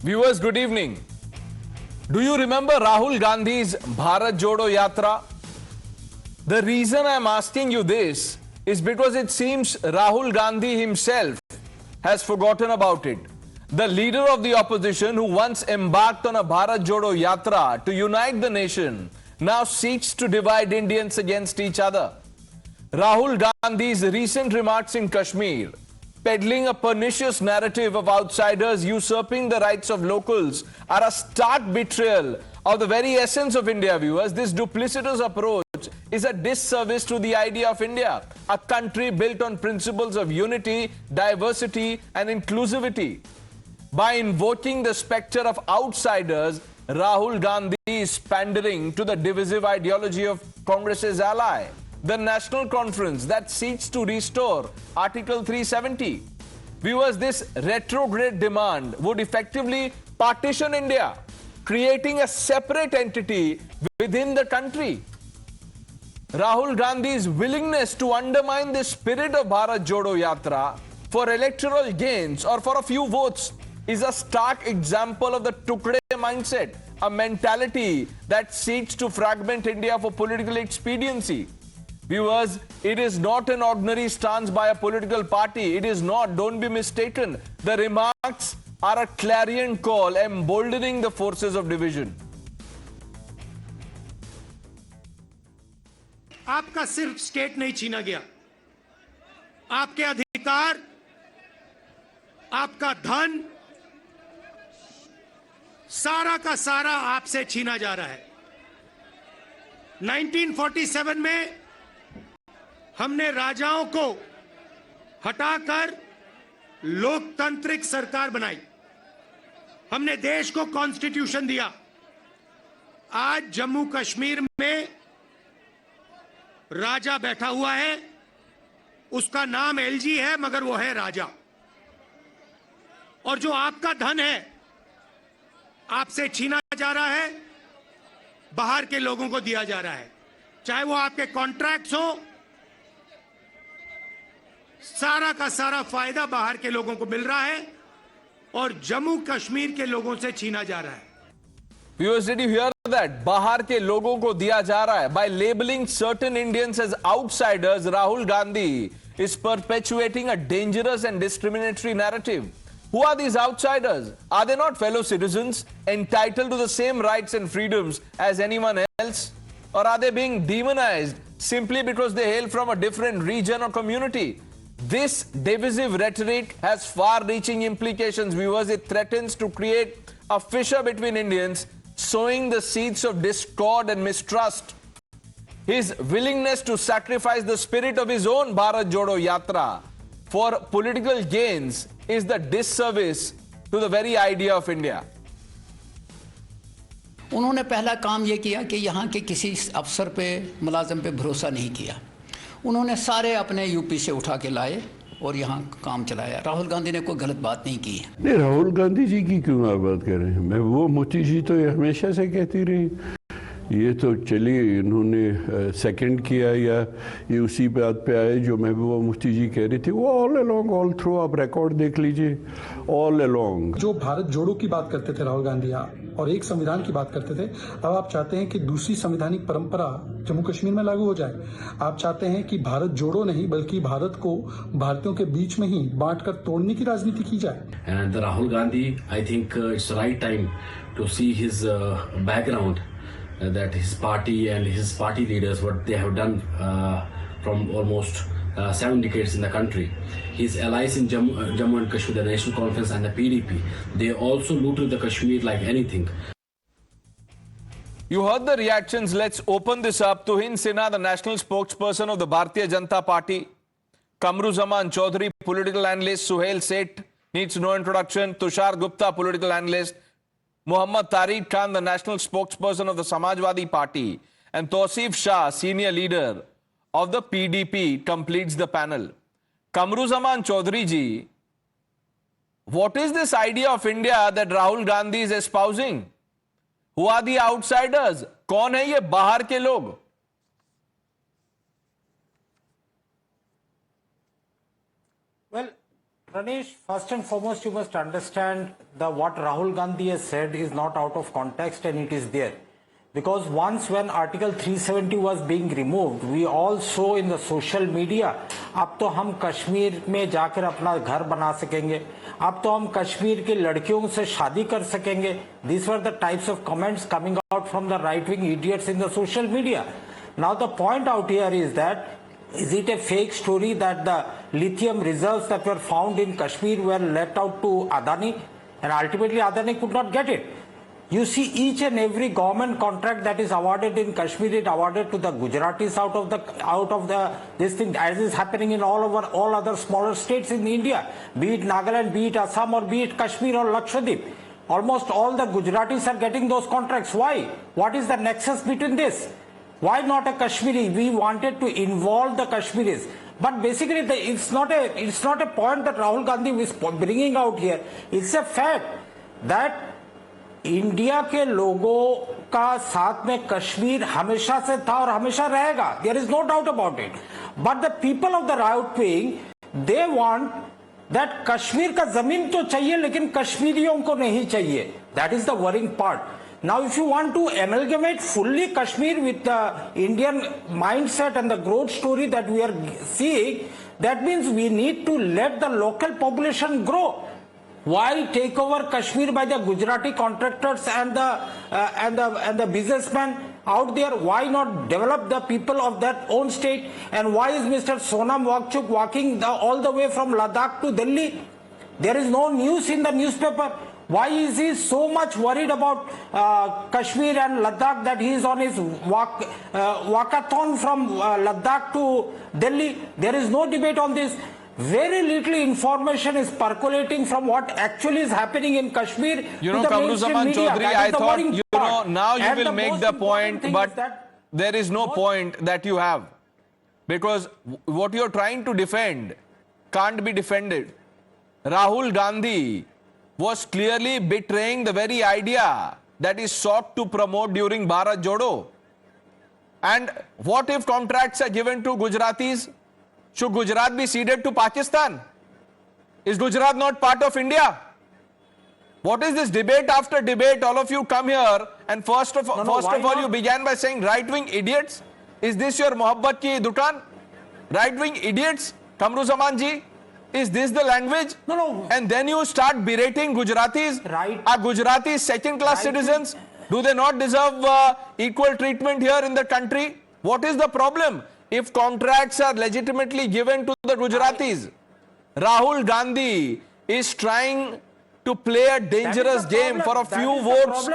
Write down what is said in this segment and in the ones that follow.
Viewers, good evening. Do you remember Rahul Gandhi's Bharat Jodo Yatra? The reason I'm asking you this is because it seems Rahul Gandhi himself has forgotten about it. The leader of the opposition who once embarked on a Bharat Jodo Yatra to unite the nation now seeks to divide Indians against each other. Rahul Gandhi's recent remarks in Kashmir, peddling a pernicious narrative of outsiders usurping the rights of locals, are a stark betrayal of the very essence of India, viewers. This duplicitous approach is a disservice to the idea of India, a country built on principles of unity, diversity and inclusivity. By invoking the spectre of outsiders, Rahul Gandhi is pandering to the divisive ideology of Congress's ally, the National Conference, that seeks to restore Article 370. Viewers, this retrograde demand would effectively partition India, creating a separate entity within the country. Rahul Gandhi's willingness to undermine the spirit of Bharat Jodo Yatra for electoral gains or for a few votes is a stark example of the Tukde mindset, a mentality that seeks to fragment India for political expediency. Viewers, it is not an ordinary stance by a political party. It is not. Don't be mistaken. The remarks are a clarion call emboldening the forces of division. आपका सिर्फ state नहीं छीना गया, आपके अधिकार, आपका धन, सारा का सारा आपसे छीना जा रहा है। 1947 में हमने राजाओं को हटाकर लोकतांत्रिक सरकार बनाई, हमने देश को कॉन्स्टिट्यूशन दिया। आज जम्मू कश्मीर में राजा बैठा हुआ है, उसका नाम एलजी है मगर वो है राजा। और जो आपका धन है आपसे छीना जा रहा है, बाहर के लोगों को दिया जा रहा है, चाहे वो आपके कॉन्ट्रैक्ट्स हो, सारा का सारा फायदा बाहर के लोगों को मिल रहा है और जम्मू कश्मीर के लोगों से छीना जा रहा है। Viewers, did you hear that? Bahar ke logon ko diya ja raha hai. By labeling certain Indians as outsiders, Rahul Gandhi is perpetuating a dangerous and discriminatory narrative. Who are these outsiders? Are they not fellow citizens entitled to the same rights and freedoms as anyone else? Or are they being demonized simply because they hail from a different region or community? This divisive rhetoric has far-reaching implications, viewers. It threatens to create a fissure between Indians, sowing the seeds of discord and mistrust. His willingness to sacrifice the spirit of his own Bharat Jodo Yatra for political gains is the disservice to the very idea of India. उन्होंने पहला काम ये किया कि यहाँ के किसी अफसर पे, मुलाजिम पे भरोसा नहीं किया। उन्होंने सारे अपने यूपी से उठा के लाए और यहाँ काम चलाया। राहुल गांधी ने कोई गलत बात नहीं की है। नहीं, राहुल गांधी जी की क्यों आप बात कर रहे हैं? महबूबा मुफ्ती जी तो ये हमेशा से कहती रही, ये तो चलिए इन्होंने सेकंड किया या ये उसी बात पे आए जो महबूबा मुफ्ती जी कह रही थी। वो ऑल अलोंग, ऑल थ्रू आप रिकॉर्ड देख लीजिए, ऑल अलोंग जो भारत जोड़ो की बात करते थे राहुल गांधी और एक संविधान की बात करते थे, अब आप चाहते हैं कि दूसरी संवैधानिक परंपरा जम्मू कश्मीर में लागू हो जाए। आप चाहते हैं कि भारत जोड़ो नहीं बल्कि भारत को भारतीयों के बीच में ही बांटकर तोड़ने की राजनीति की जाए। And Rahul Gandhi, I think it's the right time to see his background, that his party and his party leaders, what they have done from almost 7 decades in the country. His allies in Jammu and Kashmir, the National Conference and the PDP, they also looted the Kashmir like anything. You heard the reactions. Let's open this up. Tuhin Sinha, the national spokesperson of the Bharatiya Janata Party. Kamru Zaman Chaudhary, political analyst. Suhail Seth needs no introduction. Tushar Gupta, political analyst. Muhammad Tariq Khan, the national spokesperson of the Samajwadi Party. And Tausif Shah, senior leader of the PDP, completes the panel. Kamru Zaman Chaudhary ji, what is this idea of India that Rahul Gandhi is espousing? Who are the outsiders? कौन है ये बाहर के लोग? Well, Ranesh, first and foremost, you must understand that what Rahul Gandhi has said is not out of context and it is there. Because once when Article 370 was being removed, we all saw in the social media, अब तो हम कश्मीर में जाकर अपना घर बना सकेंगे, अब तो हम कश्मीर की लड़कियों से शादी कर सकेंगे. These were the types of comments coming out from the right-wing idiots in the social media. Now the point out here is that, is it a fake story that the lithium reserves that were found in Kashmir were let out to Adani and ultimately Adani could not get it? You see, each and every government contract that is awarded in Kashmir is awarded to the Gujaratis out of the this thing, as is happening in all other smaller states in India, be it Nagaland, be it Assam, or be it Kashmir or Lakshadweep. Almost all the Gujaratis are getting those contracts. Why? What is the nexus between this? Why not a Kashmiri? We wanted to involve the Kashmiris. But basically, it's not a point that Rahul Gandhi is bringing out here. It's a fact that India के लोगों का साथ में कश्मीर हमेशा से था और हमेशा रहेगा. There is no doubt about it. But the people of the right wing, they want that Kashmir का जमीन तो चाहिए लेकिन कश्मीरियों को नहीं चाहिए. That is the worrying part. Now, if you want to amalgamate fully Kashmir with the Indian mindset and the growth story that we are seeing, that means we need to let the local population grow. Why take over Kashmir by the Gujarati contractors and the businessmen out there? Why not develop the people of that own state? And why is Mr. Sonam Wangchuk walking all the way from Ladakh to Delhi? There is no news in the newspaper. Why is he so much worried about Kashmir and Ladakh that he is on his walkathon from Ladakh to Delhi? There is no debate on this. Very little information is percolating from what actually is happening in Kashmir. You know, Kamruzaman Chaudhary, I thought, now you will make the point, but there is no point that you have. Because what you're trying to defend can't be defended. Rahul Gandhi was clearly betraying the very idea that is sought to promote during Bharat Jodo. And what if contracts are given to Gujaratis? Should Gujarat be ceded to Pakistan? Is Gujarat not part of India? What is this debate after debate? All of you come here and first of all you began by saying right-wing idiots. Is this your Mohabbat ki dukan? Right-wing idiots? Kamruzaman ji? Is this the language? No. And then you start berating Gujaratis. Right. Are Gujaratis second-class citizens? Do they not deserve equal treatment here in the country? What is the problem? If contracts are legitimately given to the Gujaratis, Rahul Gandhi is trying to play a dangerous game for a few votes.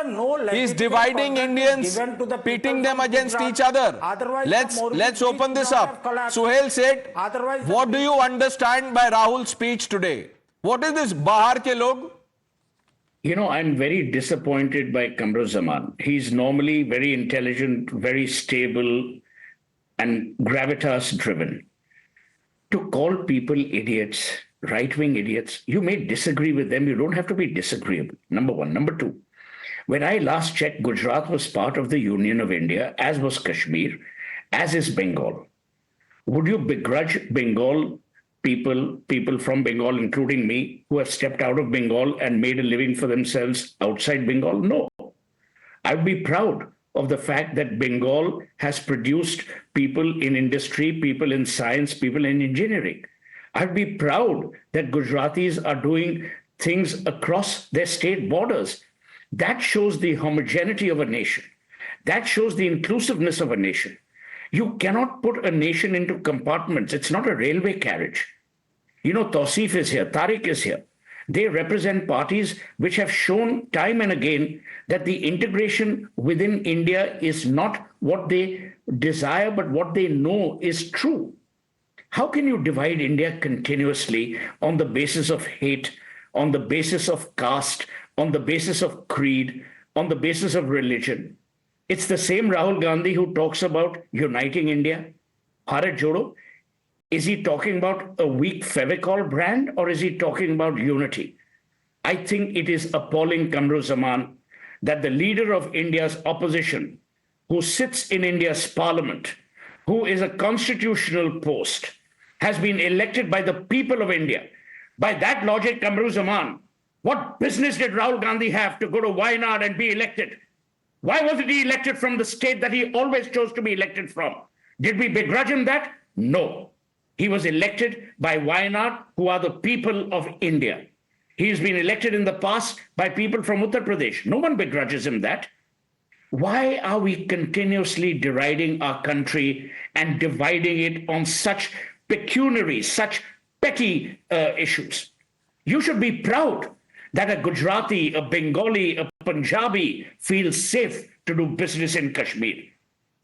He is dividing Indians, pitting them against each other. Let's open this up. Suhail said, what do you understand by Rahul's speech today? What is this Bahar ke log? You know, I'm very disappointed by Kamruzaman. He's normally very intelligent, very stable, and gravitas driven. To call people idiots, right-wing idiots, you may disagree with them. You don't have to be disagreeable. Number one. Number two, when I last checked, Gujarat was part of the Union of India, as was Kashmir, as is Bengal. Would you begrudge Bengal people from Bengal, including me, who have stepped out of Bengal and made a living for themselves outside Bengal? No. I'd be proud of the fact that Bengal has produced people in industry, people in science, people in engineering. I'd be proud that Gujaratis are doing things across their state borders. That shows the homogeneity of a nation. That shows the inclusiveness of a nation. You cannot put a nation into compartments. It's not a railway carriage. You know, Tausif is here, Tariq is here. They represent parties which have shown time and again that the integration within India is not what they desire, but what they know is true. How can you divide India continuously on the basis of hate, on the basis of caste, on the basis of creed, on the basis of religion? It's the same Rahul Gandhi who talks about uniting India. Bharat Jodo. Is he talking about a weak Fevicol brand or is he talking about unity? I think it is appalling, Kamruzaman, that the leader of India's opposition, who sits in India's parliament, who is a constitutional post, has been elected by the people of India By that logic, Kamru Zaman, what business did Rahul Gandhi have to go to Wayanad and be elected? Why wasn't he elected from the state that he always chose to be elected from? Did we begrudge him that? No. He was elected by Wayanad, who are the people of India. He's been elected in the past by people from Uttar Pradesh. No one begrudges him that. Why are we continuously deriding our country and dividing it on such pecuniary, such petty issues? You should be proud that a Gujarati, a Bengali, a Punjabi feels safe to do business in Kashmir.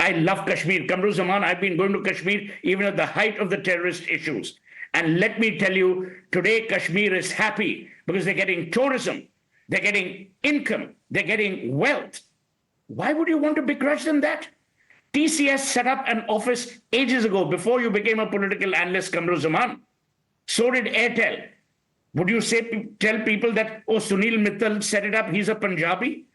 I love Kashmir. Kamru Zaman, I've been going to Kashmir even at the height of the terrorist issues. And let me tell you, today Kashmir is happy because they're getting tourism, they're getting income, they're getting wealth. Why would you want to begrudge them that? TCS set up an office ages ago before you became a political analyst, Kamru Zaman. So did Airtel. Would you tell people that, oh, Sunil Mittal set it up, he's a Punjabi?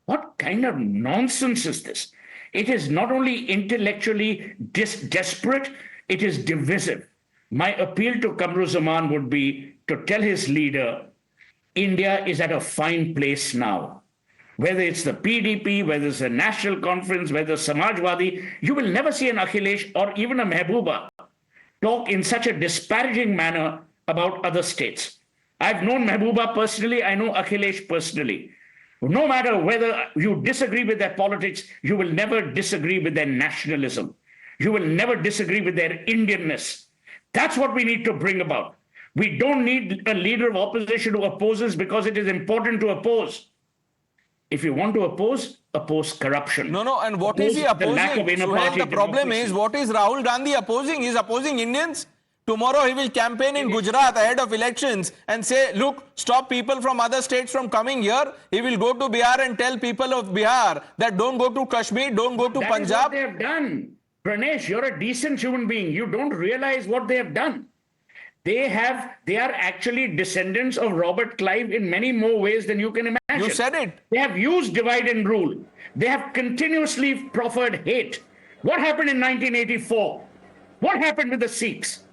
What kind of nonsense is this? It is not only intellectually desperate, it is divisive. My appeal to Kamru Zaman would be to tell his leader, India is at a fine place now. Whether it's the PDP, whether it's the National Conference, whether Samajwadi, you will never see an Akhilesh or even a Mehbooba talk in such a disparaging manner about other states. I've known Mehbooba personally, I know Akhilesh personally. No matter whether you disagree with their politics, you will never disagree with their nationalism. You will never disagree with their Indianness. That's what we need to bring about. We don't need a leader of opposition who opposes because it is important to oppose. If you want to oppose corruption. No, and what is he opposing? Suhail, the problem is, what is Rahul Gandhi opposing? He's opposing Indians. Tomorrow he will campaign in Gujarat ahead of elections and say, look, stop people from other states from coming here. He will go to Bihar and tell people of Bihar that don't go to Kashmir, don't go to Punjab. That is what they have done. Pranesh, you're a decent human being. You don't realize what they have done. They are actually descendants of Robert Clive in many more ways than you can imagine. You said it. They have used divide and rule. They have continuously proffered hate. What happened in 1984? What happened with the Sikhs?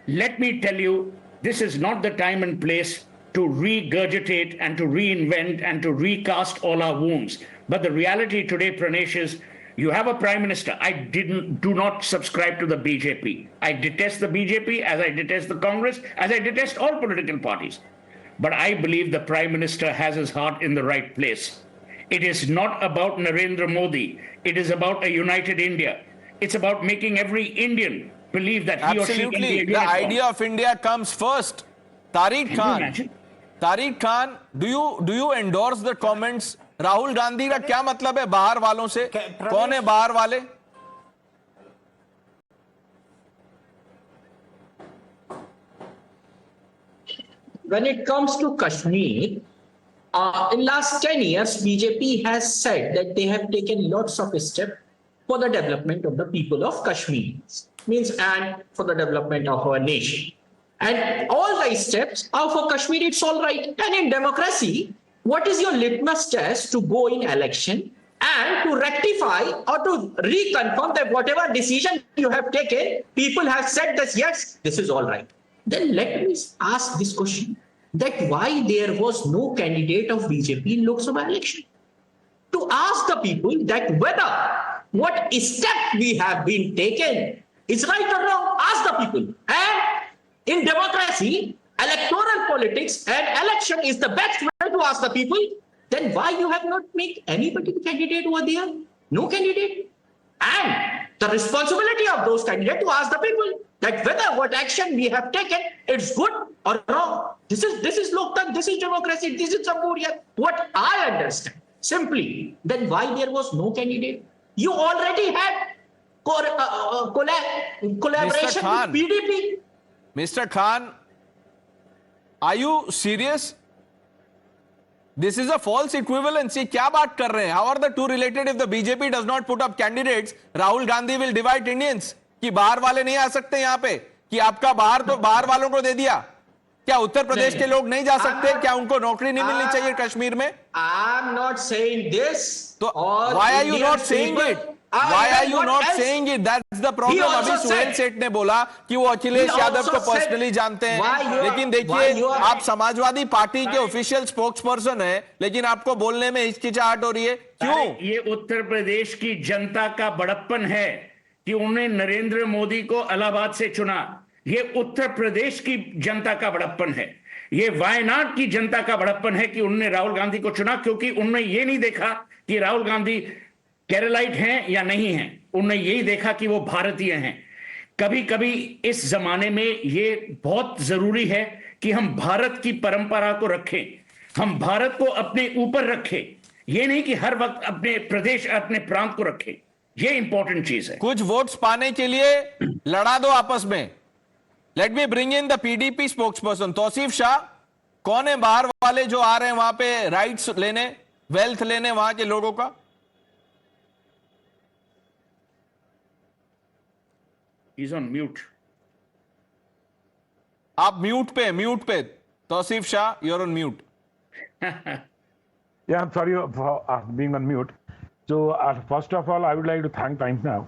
Let me tell you, this is not the time and place to regurgitate and to reinvent and to recast all our wounds. But the reality today, Pranesh, is you have a prime minister. I do not subscribe to the BJP. I detest the BJP as I detest the Congress, as I detest all political parties. But I believe the prime minister has his heart in the right place. It is not about Narendra Modi. It is about a united India. It's about making every Indian believe that he or she can be a unicorn. The idea of India comes first. Tariq Khan, do you endorse the comments? Rahul Gandhi का क्या मतलब है बाहर वालों से? कौन है बाहर वाले? When it comes to Kashmir, in last 10 years, BJP has said that they have taken lots of steps for the development of the people of Kashmir, and for the development of our nation. And all the steps are for Kashmir, it's all right. And in democracy, what is your litmus test to go in election and to rectify or to reconfirm that whatever decision you have taken, people have said that yes, this is all right. Then let me ask this question, that why there was no candidate of BJP in Lok Sabha election? To ask the people that whether what step we have been taken is right or wrong, ask the people. And in democracy, electoral politics and election is the best way to ask the people. Then why you have not made anybody candidate over there? No candidate. And the responsibility of those candidates to ask the people that whether what action we have taken it's good or wrong. This is Loktak, this is democracy, this is Jamhuriyat. What I understand simply, then why there was no candidate? You already had collaboration with PDP. Mr. Khan, are you serious? This is a false equivalency. क्या बात कर रहे हैं? How are the two related if the BJP does not put up candidates? Rahul Gandhi will divide Indians. कि बाहर वाले नहीं आ सकते यहाँ पे? कि आपका बाहर तो बाहर वालों को दे दिया? क्या उत्तर प्रदेश के लोग नहीं जा सकते? क्या उनको नौकरी नहीं मिलनी चाहिए कश्मीर में? I'm not saying this. तो why are you not saying it? Why are you what not else? saying it? That's the He problem. also अभी सुहेल said- सेठ ने बोला कि वो अखिलेश He यादव also को said- पर्सनली जानते Why हैं, you are- लेकिन why देखिए you are- आप समाजवादी पार्टी के ऑफिशियल स्पोक्सपर्सन है, लेकिन आपको बोलने में हिचकिचाहट हो रही है, क्यों? अरे ये उत्तर प्रदेश की जनता का बड़प्पन है कि उन्हें नरेंद्र मोदी को इलाहाबाद से चुना। ये उत्तर प्रदेश की जनता का बड़प्पन है। ये वायनाड की जनता का बड़प्पन है कि उन्होंने राहुल गांधी को चुना, क्योंकि उन्होंने ये नहीं देखा कि राहुल गांधी केरलाइट हैं या नहीं हैं। उन्होंने यही देखा कि वो भारतीय हैं। कभी कभी इस जमाने में ये बहुत जरूरी है कि हम भारत की परंपरा को रखें, हम भारत को अपने ऊपर रखें, ये नहीं कि हर वक्त अपने प्रदेश, अपने प्रांत को रखें। ये इंपॉर्टेंट चीज है। कुछ वोट्स पाने के लिए लड़ा दो आपस में। Let me bring in the PDP spokesperson Tauseef Shah. कौन है बाहर वाले जो आ रहे हैं वहां पे राइट्स लेने, वेल्थ लेने वहां के लोगों का? He's on mute. आप म्यूट पे Tauseef Shah, you're on mute. Yeah, I'm sorry for being on mute. So, first of all, I would like to thank Times Now.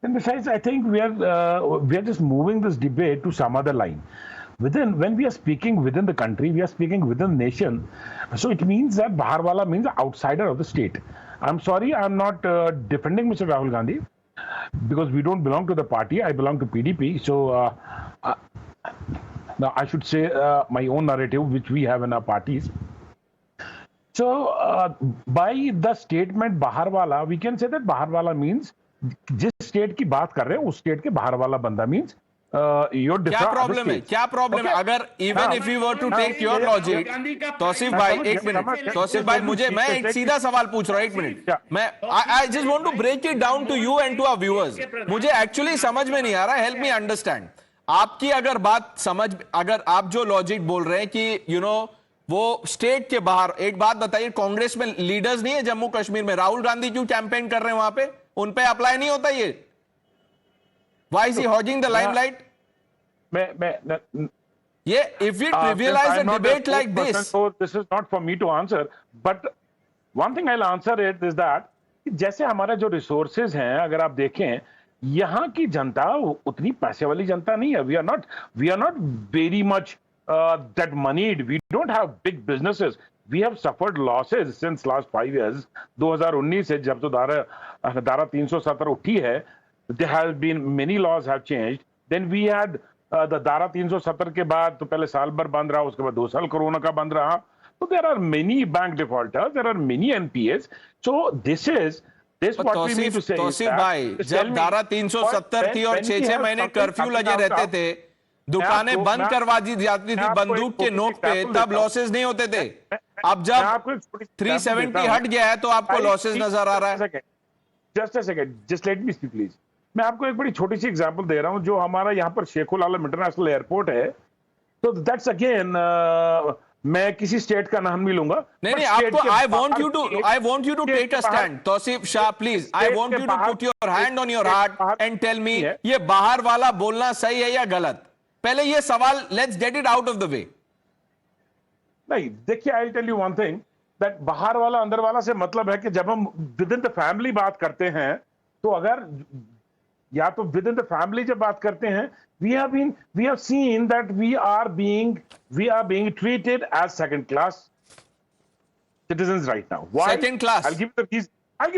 And besides, I think we are just moving this debate to some other line. When we are speaking within the country, we are speaking within the nation. So it means that Baharwala means outsider of the state. I'm sorry, I'm not defending Mr. Rahul Gandhi because we don't belong to the party. I belong to PDP. So now I should say my own narrative, which we have in our parties. So, by the statement Baharwala, we can say that Baharwala means जिस state की बात कर रहे हैं उस state के बाहर वाला बंदा मींस योर क्या प्रॉब्लम है? क्या प्रॉब्लम है? अगर even if you were to take your logic, Tauseef भाई एक मिनट, तौसीफ भाई मैं एक सीधा सवाल पूछ रहा हूं, एक मिनट। मैं I just want to break it down to you and to our viewers. मुझे एक्चुअली समझ में नहीं आ रहा, हेल्प मी अंडरस्टैंड। आपकी अगर बात समझ, अगर आप जो लॉजिक बोल रहे हैं कि यू नो वो स्टेट के बाहर, एक बात बताइए, कांग्रेस में लीडर्स नहीं है जम्मू कश्मीर में? राहुल गांधी क्यों कैंपेन कर रहे हैं वहां पे? उन पे अप्लाई नहीं होता ये? Why is he hogging the limelight? Yeah, if we trivialize a debate like this, so this is not for me to answer. But one thing I'll answer it is that जैसे हमारे जो resources हैं, अगर आप देखें, यहाँ की जनता उतनी पैसे वाली जनता नहीं है. We are not very much that moneyed. We don't have big businesses. We have suffered losses since last 5 years. 2019 से जब तो धारा 370 उठी है, there has been many laws have changed. Then we had the धारा 370 के बाद तो पहले साल भर बंद रहा, उसके बाद 2 साल कोरोना का बंद रहा. So there are many bank defaulters, there are many NPAs. So this what we mean to say. Tausif भाई, जब धारा 370 थी और 6-6 महीने कर्फ्यू लगे रहते थे, दुकानें बंद करवा दी जाती थी बंदूक के नोक पे, तब लॉसेस नहीं होते थे। अब जब 370 हट गया है तो आपको लॉसेस नजर आ रहा है। Just a second, just let me speak please. मैं आपको एक बड़ी छोटी सी एग्जांपल दे रहा हूं। जो हमारा यहाँ पर शेखुल आलम इंटरनेशनल एयरपोर्ट है, तो दैट्स अगेन, मैं किसी स्टेट का नाम नहीं लूंगा। नहीं, आपको I want you to take a stand. Tauseef Shah please, I want you to put your hand on your heart and tell me, ये बाहर वाला बोलना सही है या गलत? पहले ये सवाल let's get it out of the way. नहीं, देखिए, I will tell you one thing, that बाहर वाला अंदर वाला से मतलब है कि जब हम विद इन द फैमिली बात करते हैं, तो अगर या तो विद इन द फैमिली जब बात करते हैं, we have seen that we are being treated as second class citizens right now. Why? Second class. I'll give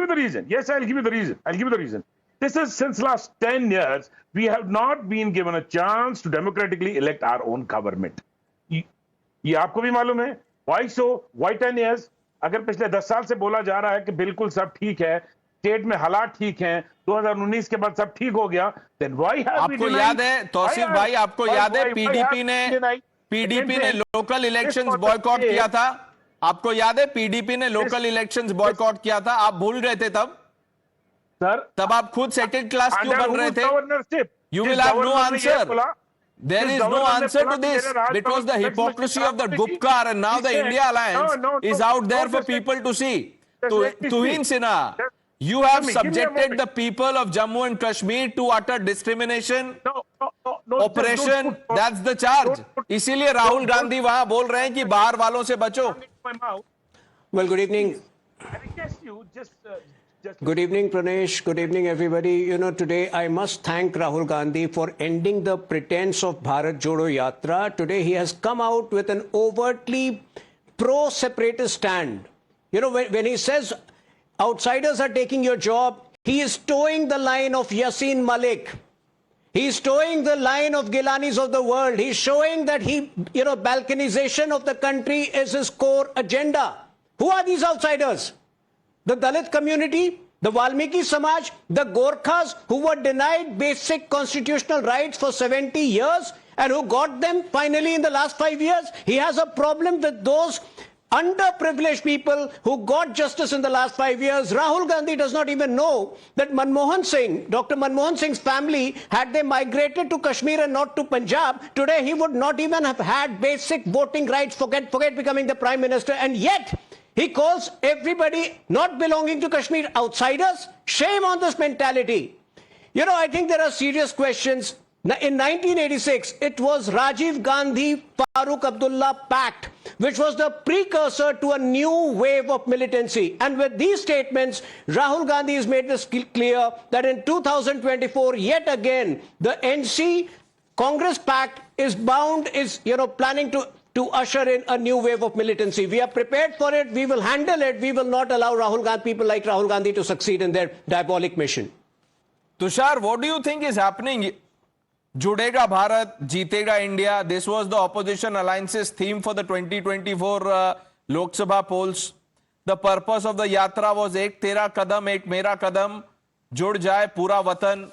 you the reason. Yes, I'll give you the reason. This is since last 10 years, we have not been given a chance to democratically elect our own government. ये आपको भी मालूम है? Why so? Why 10 years? अगर पिछले 10 साल से बोला जा रहा है कि बिल्कुल सब ठीक है, स्टेट में हालात ठीक हैं, 2019 के बाद सब ठीक हो गया, then why have we आपको याद है तौसीफ भाई, आपको याद है पीडीपी ने लोकल इलेक्शंस बॉयकॉट किया था? आपको याद है पीडीपी ने लोकल इलेक्शंस बॉयकॉट किया था? आप भूल गए थे तब? सर, तब आप खुद सेकंड क्लास क्यों बन रहे थे? You will have no answer. There is no answer to this because the hypocrisy of the Gupkar and now the India Alliance is out there for people to see. Tuhin Sinha, you have subjected the people of Jammu and Kashmir to utter discrimination, oppression. That's the charge. इसीलिए राहुल गांधी वहां बोल रहे हैं कि बाहर वालों से बचो. Well, good evening. I request you just Good evening, Pranesh. Good evening, everybody. You know, today I must thank Rahul Gandhi for ending the pretense of Bharat Jodo Yatra. Today he has come out with an overtly pro-separatist stand. You know, when he says outsiders are taking your job, he is towing the line of Yasin Malik. He's towing the line of Gilanis of the world. He's showing that balkanization of the country is his core agenda. Who are these outsiders? The Dalit community, the Valmiki Samaj, the Gorkhas who were denied basic constitutional rights for 70 years and who got them finally in the last 5 years. He has a problem with those underprivileged people who got justice in the last 5 years. Rahul Gandhi does not even know that Manmohan Singh, Dr. Manmohan Singh's family, had they migrated to Kashmir and not to Punjab, today he would not even have had basic voting rights, forget becoming the Prime Minister. And yet, he calls everybody not belonging to Kashmir outsiders. Shame on this mentality. You know, I think there are serious questions. In 1986, it was Rajiv Gandhi Farooq Abdullah Pact, which was the precursor to a new wave of militancy. And with these statements, Rahul Gandhi has made this clear that in 2024, yet again, the NC Congress Pact is planning to usher in a new wave of militancy. We are prepared for it. We will handle it. We will not allow people like Rahul Gandhi to succeed in their diabolic mission. Tushar, what do you think is happening? Judega Bharat, Jeetega India. This was the opposition alliance's theme for the 2024 Lok Sabha polls. The purpose of the yatra was Ek Tera Kadam, Ek Mera Kadam, Jud Jaye Pura Watan.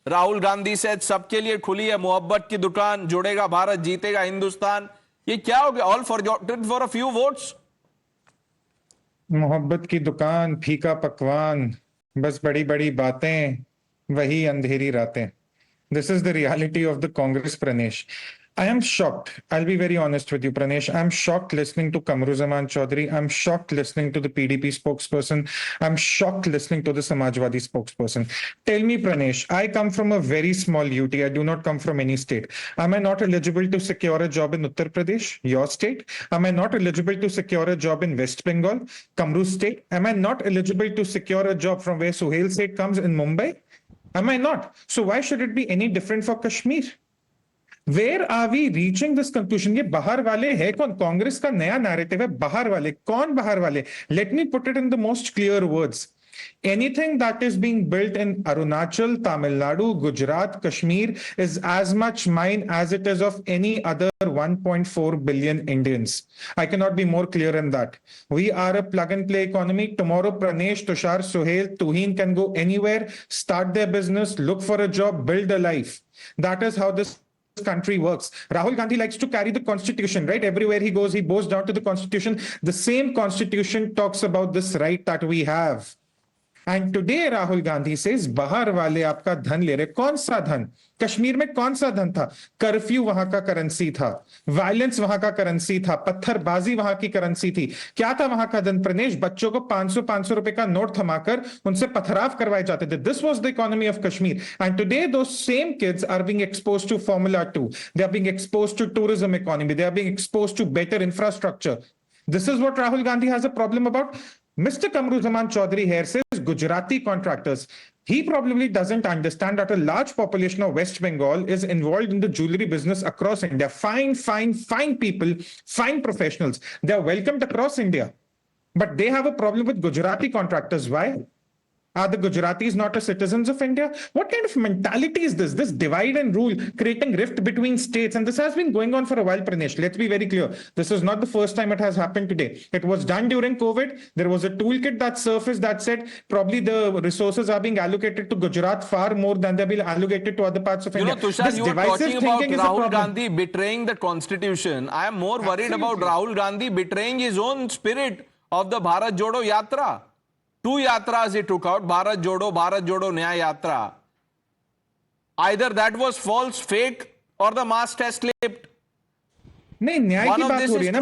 Rahul Gandhi said, सबके लिए खुली है मोहब्बत की दुकान, जुड़ेगा भारत, जीतेगा हिंदुस्तान. ये क्या हो गया? All forgotten for a few votes. मोहब्बत की दुकान, फीका पकवान, बस बड़ी बड़ी बातें, वही अंधेरी रातें. This is the reality of the Congress, Pranesh. I am shocked. I'll be very honest with you, Pranesh. I'm shocked listening to Kamruzaman Chaudhary. I'm shocked listening to the PDP spokesperson. I'm shocked listening to the Samajwadi spokesperson. Tell me, Pranesh, I come from a very small UT. I do not come from any state. Am I not eligible to secure a job in Uttar Pradesh, your state? Am I not eligible to secure a job in West Bengal, Kamru state? Am I not eligible to secure a job from where Suhail state comes in Mumbai? Am I not? So why should it be any different for Kashmir? Where are we reaching this conclusion? ये बाहर वाले है कौन? कांग्रेस का नया narrative है बाहर वाले. कौन बाहर वाले? Let me put it in the most clear words. Anything that is being built in Arunachal, Tamil Nadu, Gujarat, Kashmir is as much mine as it is of any other 1.4 billion Indians. I cannot be more clear in that. We are a plug and play economy. Tomorrow, Pranesh, Tushar, Suhail, Tuhin can go anywhere, start their business, look for a job, build a life. That is how this country works. Rahul Gandhi likes to carry the constitution, right? Everywhere he goes, he bows down to the constitution. The same constitution talks about this right that we have. And today Rahul Gandhi says, bahar wale aapka dhan le rahe. कौन सा धन? कश्मीर में कौन सा धन था? Curfew वहां का करेंसी था, वायलेंस वहां का करेंसी था, पत्थरबाजी वहां की करेंसी थी. क्या था वहां का धन? प्रनेश, बच्चों को 500 रुपए का नोट थमाकर उनसे पथराव करवाए जाते थे. This was the economy of Kashmir. And today those same kids are being exposed to Formula 2. They are being exposed to tourism economy. They are being exposed to better infrastructure. This is what Rahul Gandhi has a problem about. Mr. Kamruzaman Chaudhary here says Gujarati contractors. He probably doesn't understand that a large population of West Bengal is involved in the jewelry business across India. Fine people, fine professionals. They are welcomed across India. But they have a problem with Gujarati contractors. Why? Are the Gujaratis not a citizens of India? What kind of mentality is this? This divide and rule, creating rift between states. And this has been going on for a while, Pranesh. Let's be very clear. This is not the first time it has happened today. It was done during COVID. There was a toolkit that surfaced that said probably the resources are being allocated to Gujarat far more than they're being allocated to other parts of India. Tushar, this you were talking about Rahul Gandhi betraying the constitution. I am more worried about Rahul Gandhi betraying his own spirit of the Bharat Jodo Yatra. 2 yatras he took out, Bharat Jodo Nyaya Yatra. Either that was false, fake, or the mast has slipped. नहीं, न्याय की बात हो रही है ना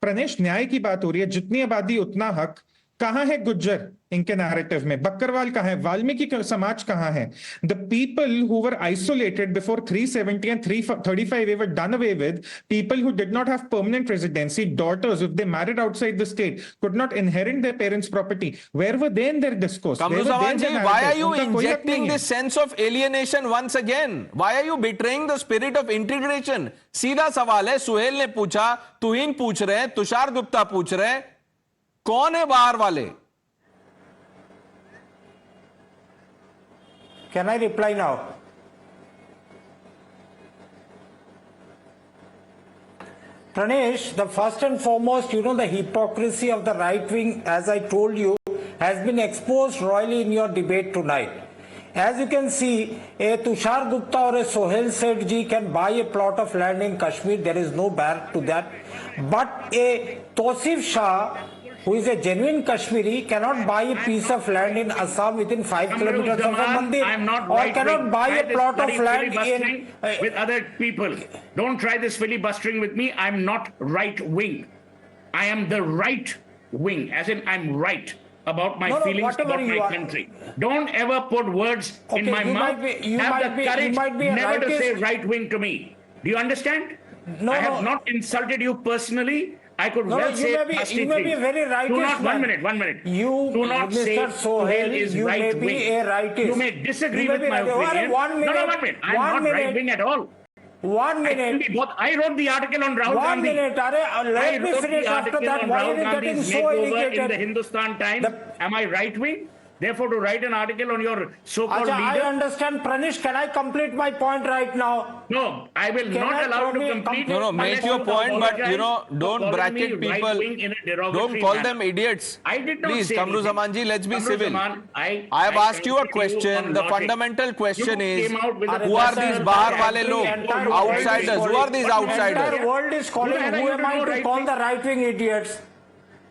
प्रणेश. न्याय की बात हो रही है. जितनी आबादी उतना हक. कहां है गुज्जर इनके नैरेटिव में? बकरवाल कहां है? वाल्मीकि समाज कहां है? The people who were isolated before 370 and 335 they were done away with. People who did not have permanent residency, daughters, if they married outside the state, could not inherit their parents' property. Where were they in their discourse? Where were they in their Why are narrative? you उनका कोई हक injecting नहीं है। this sense of alienation once again? Why are you betraying the spirit of integration? सीधा सवाल है, सुहेल ने पूछा, तुहीन पूछ रहे हैं, तुषार गुप्ता पूछ रहे हैं, कौन है बाहर वाले? Can I reply now? Pranesh, the first and foremost, the hypocrisy of the right wing, as I told you, has been exposed royally in your debate tonight. As you can see, a Tushar Gupta or a Sohail Seth ji can buy a plot of land in Kashmir. There is no bar to that. But a Tosif Shah, who is a genuine Kashmiri, cannot buy a piece of land in Assam within 5 kilometers of a mandir, I'm not or cannot buy a plot of land in with other people. Don't try this filibustering with me. I'm not right wing. I am the right wing, as in I'm right about my feelings about my country. Don't ever put words in my mouth. Have the courage never to say right wing to me. Do you understand? No, I have not insulted you personally. I could No, well you say may be- nasty you may be things. a very rightist Do not, man. one minute. You, do not Mr. say Sohail, is you may right be wing. a rightist. You may disagree You may with be my right- opinion. One minute, No, 1 minute. I'm one not minute. right wing at all. 1 I can minute. be both. I wrote the article on Rahul One Gandhi. minute. Let me wrote finish the after article that. on Why Rahul are you getting Gandhi's so makeover in the irritated? Hindustan Times. Am I right wing? Therefore, to write an article on your so-called Acha, I leader. understand. Pranish, can I complete my point right now? No, I will Can not I allow you to probably complete. No, it make unless your you point, but apologize for don't calling bracket me people. right-wing in a derogatory Don't call manner. them idiots. I did not Please, say Kamru anything. Zaman ji, let's be Kamru civil. Zaman, I have asked you a answered question. on The logic. fundamental question You is, came out with a who are these personal bahar attack. wale log? Entire world is Outsiders. Who calling- are these outsiders? Entire world is calling. You Who am I know to right call wing? the right-wing idiots?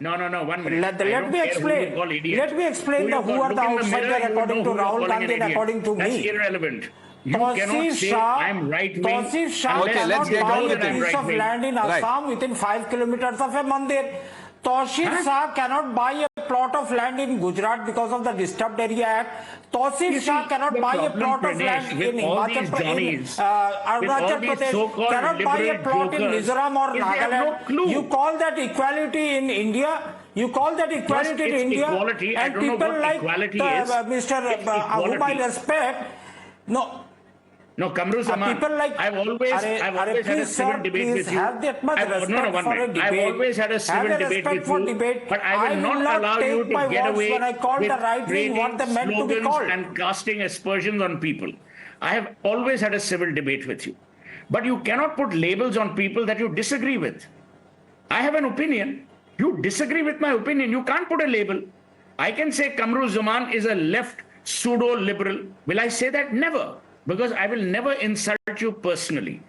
No, 1 minute. Let I me don't care explain. who you call idiot. Let me explain you who call- are look the in mirror, outsiders you according know to who you're Rahul calling an Gandhi and idiot. according to That's me. irrelevant. You Tausif cannot say Shah, I'm right wing. Tausif Shah Okay, let's cannot get buy on a with it. piece of land in Right. Assam within 5 kilometers of a mandir. Tausif Shah cannot buy a plot of land in Gujarat because of the Disturbed Area Act. Tausif You Shah see, cannot the buy a problem, plot of Pradesh, land with in all Himachal these Pradesh, Johnnies, with Arunachal all these Pradesh, so-called cannot buy a liberal plot in jokers, Mizoram or is they have no Nagaland. clue. You call that equality in India? You call that equality in it's India? equality. I And don't know people what like equality the, is. Mr. It's whom I equality. respect, no. No, Kamru Zaman, people like- I've always had a please, civil sir, debate please with you. have that much respect one for a minute. debate. I've always had a Have civil a debate respect with for you, debate. but I will not allow take you to my get words away when I call with the right wing what creating they meant to be slogans called. and casting aspersions on people. I have always had a civil debate with you, but you cannot put labels on people that you disagree with. I have an opinion. You disagree with my opinion. You can't put a label. I can say Kamru Zaman is a left pseudo-liberal. Will I say that? Never. Because I will never insult you personally.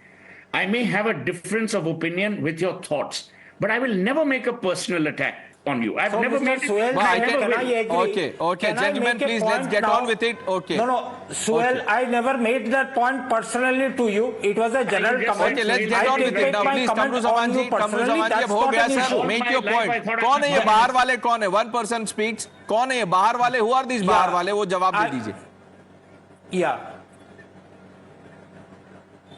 I may have a difference of opinion with your thoughts, but I will never make a personal attack on you. I've So, never Mr. made Suhail, it. I can never I will. agree? Okay, Can I gentlemen, make a please, let's point get now? on with it. Okay. No, Suhail, Okay. I never made that point personally to you. It was a general just comment. Okay, let's get I on with take it now. my Please, comment Kamru on Zaman you ji, Kamru personally. Zaman ji, That's अब हो not गया an sir. issue. Make My your life, I point. thought कौन है ये I- बाहर वाले? कौन है? One person speaks. कौन है ये बाहर वाले? Who are these बाहर वाले? वो जवाब दे दीजिए. Yeah.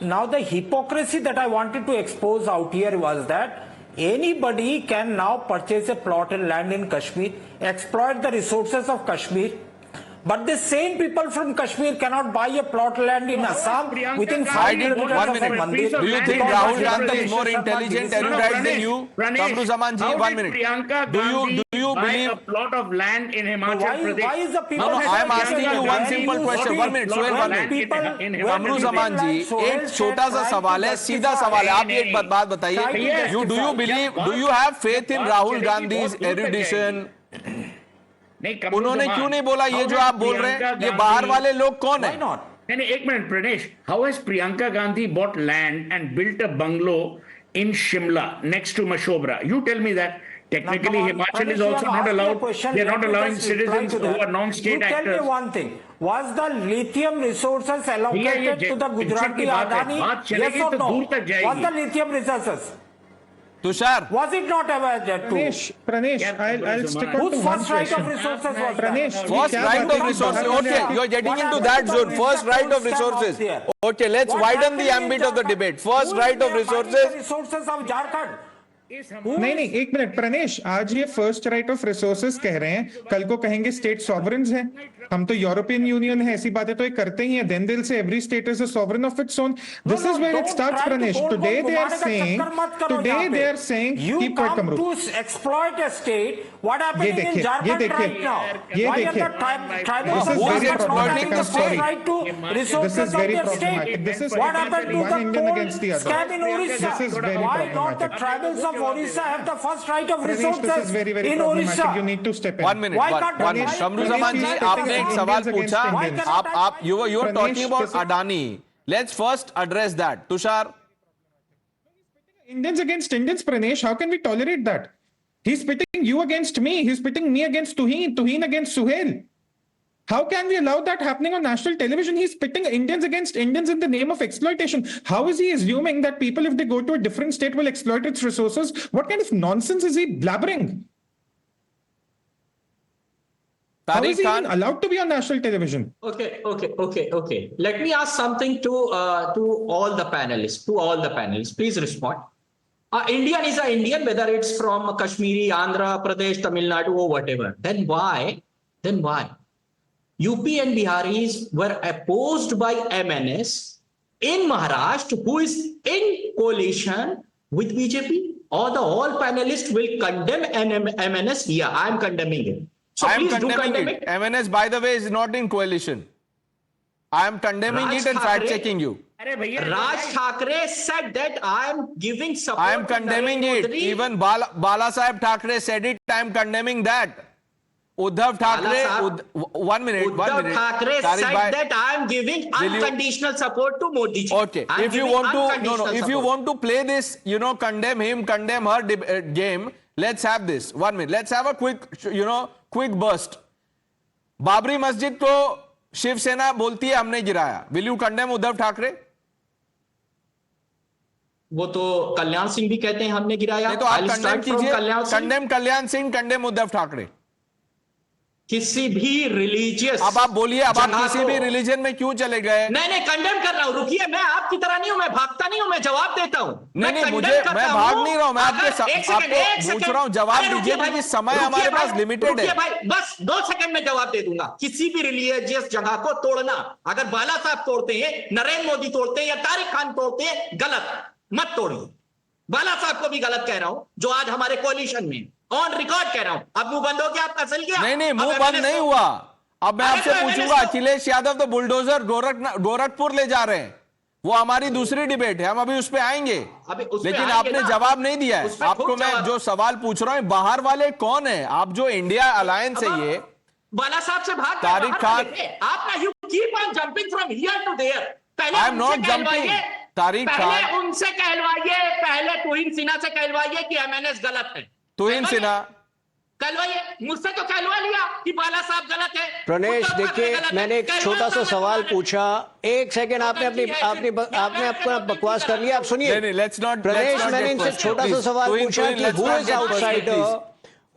Now the hypocrisy that I wanted to expose out here was that anybody can now purchase a plot and land in Kashmir, exploit the resources of Kashmir, but the same people from Kashmir cannot buy a plot land in Assam Priyanka within Gandhi 5 I did kilometers one of a minute. mandir. Do you think Because Rahul Mr. Gandhi is more Sharma intelligent, gives- erudite than you? Pranesh, Kamru Zaman ji, how 1 did minute. Priyanka Do Gandhi you buy believe? a plot of land in Himachal Why Pradesh? is the people No, saying I am that asking you when one simple you question. speak, 1 minute, Suhail, when 1 minute. people- in when Kamru people Zaman ji, like Suhail एक छोटा सा try to सवाल है, सीधा justify- सवाल है. आप नहीं, एक बात बताइए. Try to You do you justify. believe? Do you have faith in Rahul Gandhi's erudition? नहीं, कमरू उन्होंने जमान, क्यों नहीं बोला ये how जो did आप बोल रहे हैं? प्रियंका ये गांधी- बाहर वाले लोग कौन Why है? not? नहीं, एक minute Pranesh, how has Priyanka Gandhi bought land and built a bungalow in Shimla next to Mashobra? You tell me that. Technically, Now, come on, Himachal is Pranesh, also you have not asked me a allowed. question. They're Let not me allowing just reply citizens to who that. are non-state You actors. tell me one thing. Was the lithium resources ये allocated to the picture की Gujarati बात है. Adani? बात Yes चलेगी or तो no? दूर तक जाएगी. Was the lithium resources? Tushar, Was it not aware that too? Pranesh, I'll stick on Whose to one first right of question. resources was Pranesh, that? first right of resources. Okay, you're getting into that zone. First right of resources. Okay, let's widen the ambit of the debate. First right of resources. Resources of Jharkhand. नहीं नहीं, एक minute Pranesh, आज ये first right of resources कह रहे हैं, कल को कहेंगे स्टेट सॉवरेन्स हैं। हम तो यूरोपियन यूनियन है, ऐसी बातें तो ये करते ही हैं। देन दिल से every state is a sovereign of its own. This is where it starts Pranesh. Today they are saying keep quiet कमरू। To exploit a state what happening in Jharkhand right now. ये देखिए, tribals problematic. I'm sorry. right to resources This is very of their problematic. state. This is What happened to one the Indian coal against the other. scam in Orissa? This is very Why not the problematic. tribals of Orissa have the first right of Pranesh, resources this is very, very in problematic. Orissa? You need to step in. 1 minute. Why One can't minute. Pranesh- Shamruzaman ji, Pranesh, आपने एक सवाल Indians पूछा। against Indians. you were Pranesh, talking about this is- Adani. Let's first address that. Tushar, Indians against Indians, Pranesh, how can we tolerate that? He's pitting you against me. He's pitting me against Tuhin. Tuhin against Suhail. How can we allow that happening on national television? He's pitting Indians against Indians in the name of exploitation. How is he assuming that people, if they go to a different state, will exploit its resources? What kind of nonsense is he blabbering? How is Tariq he Khan. even allowed to be on national television? Okay. Let me ask something to all the panelists. Please respond. Indian is an Indian, whether it's from Kashmiri, Andhra Pradesh, Tamil Nadu, or whatever. Then why UP and Biharis were opposed by MNS in Maharashtra, who is in coalition with BJP? All panelists will condemn MNS here. I am condemning it. So I am please do condemning condemn it. MNS, by the way, is not in coalition. I am condemning Raj it and Thackeray- fact-checking you. Raj Thackeray said that I am giving support. I am condemning to it. Narendra Modi. Even Bala Saheb Thackeray said it. I am condemning that. Uddhav Thackeray, Sahab- 1 minute. Uddhav Thackeray Tariq said bhai, that I am giving Will you- unconditional support to Modi ji. Okay, I am if you giving want to, unconditional if you support. want to play this, condemn him, condemn her game, let's have this. 1 minute. Let's have a quick burst. Babri मस्जिद को शिवसेना बोलती है हमने गिराया. Will you condemn Uddhav Thackeray? वो तो कल्याण सिंह भी कहते हैं हमने गिराया. नहीं तो आप I'll कंडेम start from कीजिए. कल्याण सिंह. Condemn Kalyan Singh, condemn Uddhav Thackeray. किसी भी रिलीजियस अब आप बोलिए, अब आप किसी भी रिलीजन में क्यों चले गए? नहीं कंडेम कर रहा हूं. रुकिए, मैं आपकी तरह नहीं हूं, मैं भागता नहीं हूं, मैं जवाब देता हूं. नहीं, condemn मुझे करता मैं भाग हूं. नहीं रहा हूं, मैं अगर- आपको एक second, पूछ रहा हूं, जवाब अरे दीजिए रुकिए भाई, क्योंकि समय रुकिए हमारे भाई, पास लिमिटेड रुकिए है. भाई, बस 2 सेकंड में जवाब दे दूंगा. किसी भी रिलीजियस जगह को तोड़ना, अगर बाला साहब तोड़ते हैं, नरेंद्र मोदी तोड़ते हैं या तारिक खान तोड़ते हैं, गलत. मत तोड़िए. बाला साहब को भी गलत कह रहा हूं, जो आज हमारे कोalition में ऑन रिकॉर्ड कह रहा हूं. अब मुंह बंद हो गया, आपका चल गया. नहीं, अब मुंह बंद MNS नहीं को- हुआ. अब मैं अरे आपसे तो पूछूंगा, MNS को- अखिलेश यादव तो बुलडोजर गोरखपुर ले जा रहे हैं. वो हमारी दूसरी डिबेट है, हम अभी उस पर आएंगे. अभी उस पे लेकिन आएंगे आपने ना. जवाब नहीं दिया है. उस पे आपको खूब मैं जवाब- जो सवाल पूछ रहा हूं, बाहर वाले कौन है? आप जो इंडिया अलायंस है ये, बाला साहब से भाग तारिक खान- आप ना you keep on jumping from here to there. पहले I am उनसे not jumping. कहलवाइए, तारिक पहले खान- उनसे कहलवाइए, पहले तुहिन सिन्हा से कहलवाइए कि एमएनएस गलत है. तुहिन सिन्हा. कहलवाइए, मुझसे तो कहलवा लिया कि बाला साहब गलत है. प्रणेश, उद्धव ठाकरे देखिए, गलत है. मैंने एक कहलवा छोटा सा दो, सवाल मैं पूछा. एक सेकंड, आपने अपना बकवास कर लिया. आप सुनिए. नहीं, let's not प्रदेश, get मैंने इनसे personal. छोटा सा Please. सवाल Tuhin, पूछा कि let's who not is get personal, outsider? please.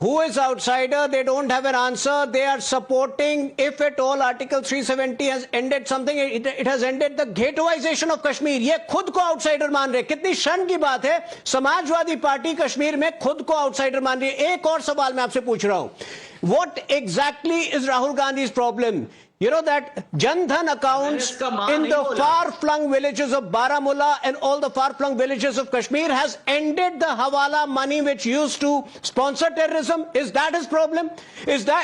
Who is outsider? They don't have an answer. They are supporting, if at all Article 370 has ended something, it has ended the ghettoization of Kashmir. ये खुद को outsider मान रहे. कितनी शर्म की बात है. समाजवादी पार्टी कश्मीर में खुद को आउटसाइडर मान रही है. एक और सवाल मैं आपसे पूछ रहा हूं. What exactly is Rahul Gandhi's problem? You know that Jan Dhan accounts in the far-flung villages of Baramulla and all the far-flung villages of Kashmir has ended the Hawala money which used to sponsor terrorism. Is that his problem? Is that,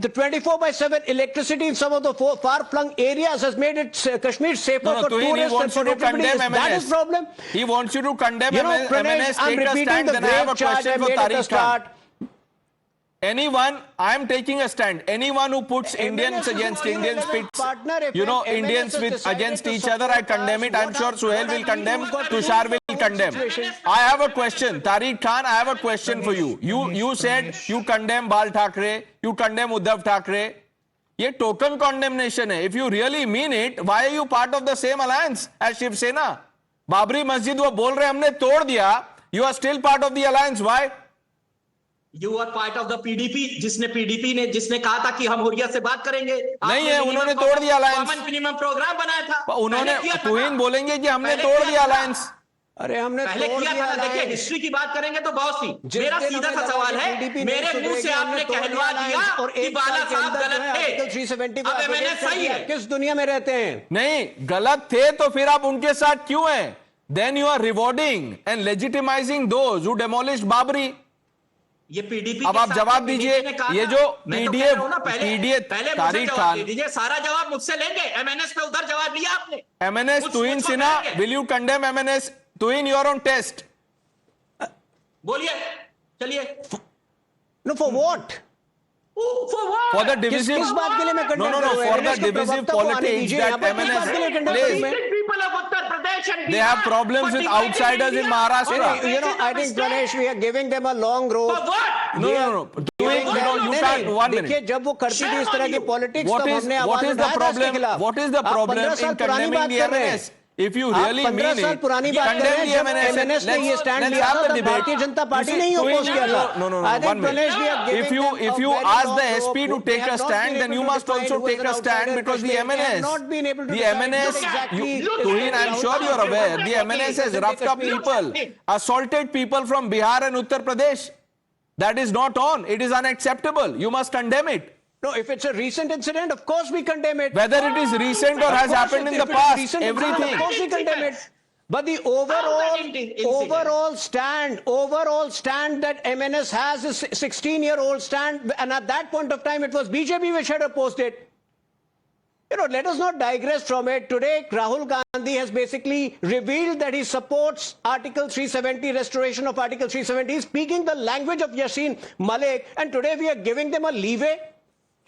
the 24/7 electricity in some of the far-flung areas has made it Kashmir safer for Tuhin, he tourists and wants you for to everybody? Is condemn that his MNS. problem? He wants you to condemn Pranesh, MNS, I'm take a repeating stand, the then I have a grave charge I question for made at the Tariq start. Khan. Anyone, I am taking a stand. Anyone who puts Indians against Indians, pits, Indians with against each other, I condemn it. I'm sure Suhail will condemn, Tushar will condemn. I have a question, Tariq Khan. I have a question for you. You said you condemn Bal Thackeray, you condemn Uddhav Thackeray. ये token condemnation है. If you really mean it, why are you part of the same alliance as Shiv Sena? Babri मस्जिद वो बोल रहे हमने तोड़ दिया. You are still part of the alliance. Why? You are part of the PDP, जिसने कहा था कि हम हुर्रियत से बात करेंगे। नहीं है, उन्होंने तोड़ दिया alliance। कॉमन मिनिमम प्रोग्राम बनाया था। उन्होंने तुहिन बोलेंगे कि हमने तोड़ दिया alliance। अरे हमने पहले तोड़ किया दिया था ना। देखिए alliance। हिस्ट्री की बात करेंगे तो बहुत सी। जिस मेरा दिन सीधा हमें सा लगा सवाल कि है, PDP नहीं मेरे मुंह सुधरेगी, से हमने आपने तोड़ कहलवा दिया दिया alliance और कि एक बाला साल के साहब अंदर जो गलत है थे। आर्टिकल 370 को अब abrogated MNS कर सही दिया। है। किस दुनिया में रहते हैं? नहीं, गलत थे तो फिर आप उनके साथ क्यों हैं? Then you are rewarding and legitimizing those who demolished Babri. ये पीडीपी अब आप जवाब दीजिए, ये जो पीडीएफ तारिक खान, दीजिए सारा जवाब मुझसे लेंगे। एमएनएस पे उधर जवाब लिया आपने। MNS Tuhin Sinha, will you condemn MNS? Tuhin, you are on test. बोलिए, चलिए। No, for what? For the divisive, किस बात के लिए मैं no, condemn no, no, करूं? for the MNS के divisive प्रवक्ता को आने politics दीजिए। that यहाँ पर किस बात के लिए MNS condemn plays. करूं मैं? People of Uttar Pradesh and They have Bihar problems for with dividing outsiders in India. Maharashtra. You know, I think Ganesh, we are giving them a long road. For what? No, no, no. Tuhin, you can't. One देखिए minute. जब वो करती थी इस तरह की politics What तब is हमने the आवाज उठाया था इसके problem? खिलाफ। What is the आप problem 15 साल in पुरानी condemning बात the कर रहे हैं। MNS? If you आप really 15 mean साल it, पुरानी बात कर रहे condemn हैं the जब MNS. MNS ने ये स्टैंड let's लिया have था the तब debate. Bharatiya Janata You party see, ने ही Tuhin, अपोज किया था। no, no, no, I think one minute. Ganesh, we are giving If them you a very ask long the SP rope. to They take have a not stand, been then able you to must decide also who is take an a stand outsider because the Kashmir. They have MNS, not been able to the decide MNS, what exactly Tuhin, I'm sure you're aware, the MNS has roughed up people, assaulted people from Bihar and Uttar Pradesh. That is not on. It is unacceptable. You must condemn it. No, if it's a recent incident, of course we condemn it. Whether it is recent or Of has course, happened in if the it is past, recent incident, everything. Of course we condemn it. But the overall stand that MNS has is 16-year-old stand, and at that point of time it was BJP which had opposed it. You know, let us not digress from it. Today, Rahul Gandhi has basically revealed that he supports Article 370, restoration of Article 370. He's speaking the language of Yassin Malik, and today we are giving them a leeway.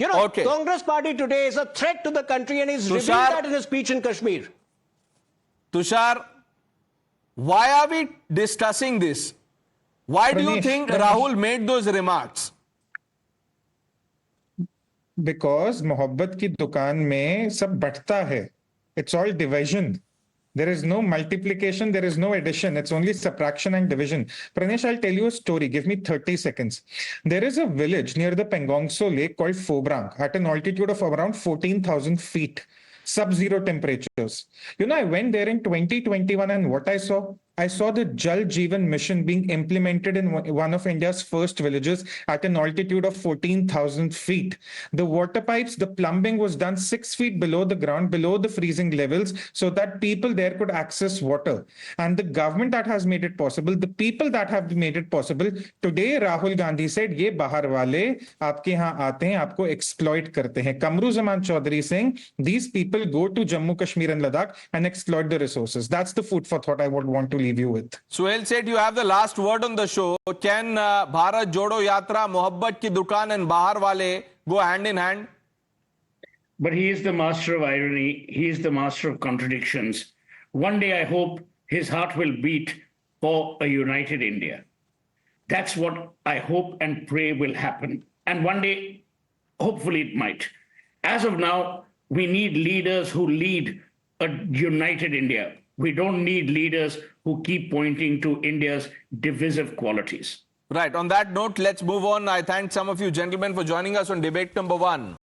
You know, Okay. Congress party today is a threat to the country, and he's revealed Tushar- that in his speech in Kashmir. Tushar, why are we discussing this? Why do you Pranesh, think Pranesh. Rahul made those remarks? Because मोहब्बत की दुकान में सब बढ़ता है. It's all division. There is no multiplication, there is no addition. It's only subtraction and division. Pranesh, I'll tell you a story. Give me 30 seconds. There is a village near the Pengongso Lake called Phobrang at an altitude of around 14,000 feet. Sub-zero temperatures. You know, I went there in 2021 and what I saw the Jal Jeevan mission being implemented in one of India's first villages at an altitude of 14,000 feet. The water pipes, the plumbing was done 6 feet below the ground, below the freezing levels, so that people there could access water. And the government that has made it possible, the people that have made it possible, today Rahul Gandhi said, ye bahar wale aapke yahan aate hain, aapko exploit karte hain. Kamru Zaman Chaudhary saying, these people go to Jammu, Kashmir and Ladakh and exploit the resources. That's the food for thought I would want to leave you with. Suhail said you have the last word on the show. Can Bharat Jodo Yatra, Mohabbat Ki Dukaan and Bahar Wale go hand in hand? But he is the master of irony. He is the master of contradictions. One day I hope his heart will beat for a united India. That's what I hope and pray will happen. And one day, hopefully it might. As of now, we need leaders who lead a united India. We don't need leaders who keep pointing to India's divisive qualities. Right. On that note, let's move on. I thank some of you gentlemen for joining us on debate number 1.